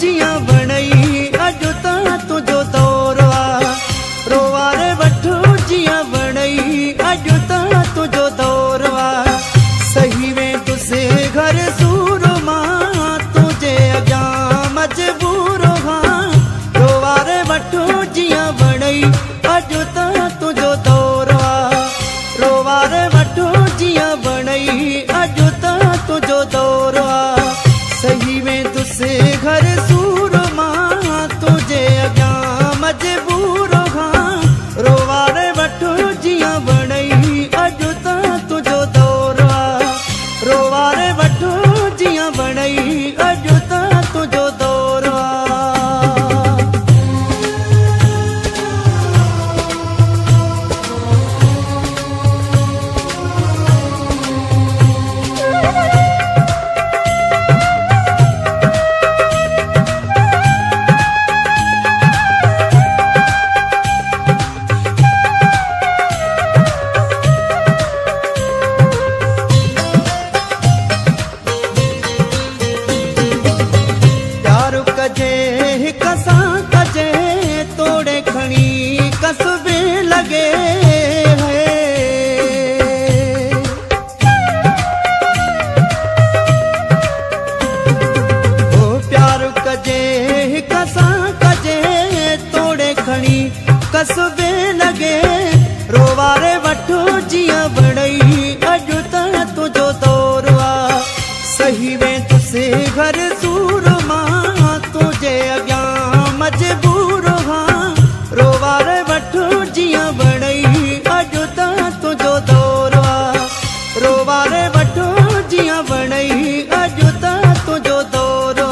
जियां बणई अॼु त तुंहिंजो दौर आ रोवारे वठो जियां बणई अॼु त तुंहिंजो दौर आ सही में तुसे घर सूर मां तुझे अॻियां मजबूर हां रोवारे वठो जियां बणई अॼु त तुंहिंजो दौर आ रोवारे वठो जियां बणई अॼु त तुंहिंजो दौर आ सही में तुसे घर सूर मां तुझे अॻियां मजबूर हां रोवारे वठो जियां बणई अॼु त तुंहिंजो दौर आ रोवारे वठो जियां बणई अॼु त तुंहिंजो दौर आ तोड़े खणी कसबे लगे है ओ प्यार कजे कसा कजे तोड़े खणी कसबे लगे रोवारे वठो जियां बणई अॼु त तुंहिंजो दौर आ सही में तुसे घर सूर मां तुझे अॻियां मजबूर हां रोवारे वठो जियां बणई अॼु त तुंहिंजो दौर आ रोवारे वठो जियां बणई अॼु त तुंहिंजो दौर आ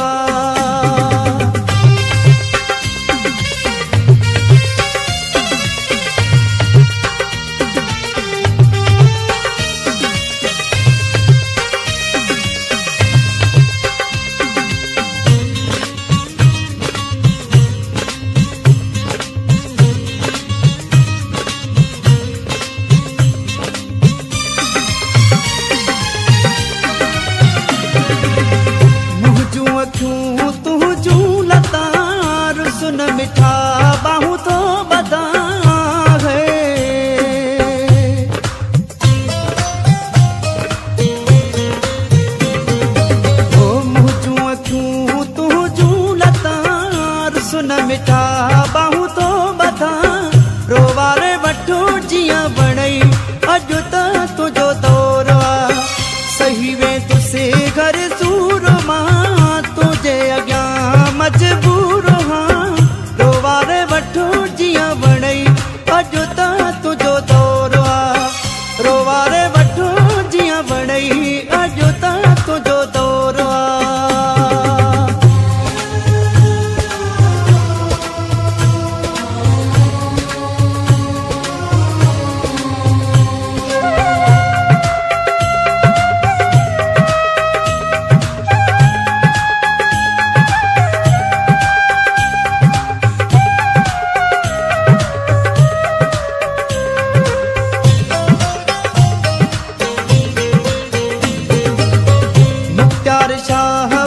सुन मिठा बाहू तो बदा है ओ मुझू अखूं तुझू लतार सुन मिठा बाहू तो बदा रोवारे वठो जियां बणई अॼु त तुंहिंजो दौर आ सही में तुसे घर सूर मां तुझे अॻियां मजबूर हां रोवारे वठो जियां बणई अॼु त तुंहिंजो दौर आ रोवारे वठो जियां बणई अॼु त तुंहिंजो दौर आ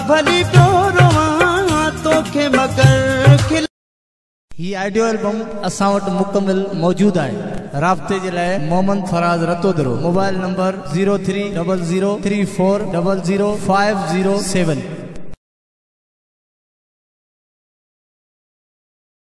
भली तोखे मगर खिल ही ऑडियो एल्बम असां वटि मुकमिल मौजूद आहे राब्ते जे लाइ मोहम्मद फराज रतोदरो मोबाइल नंबर 030034000507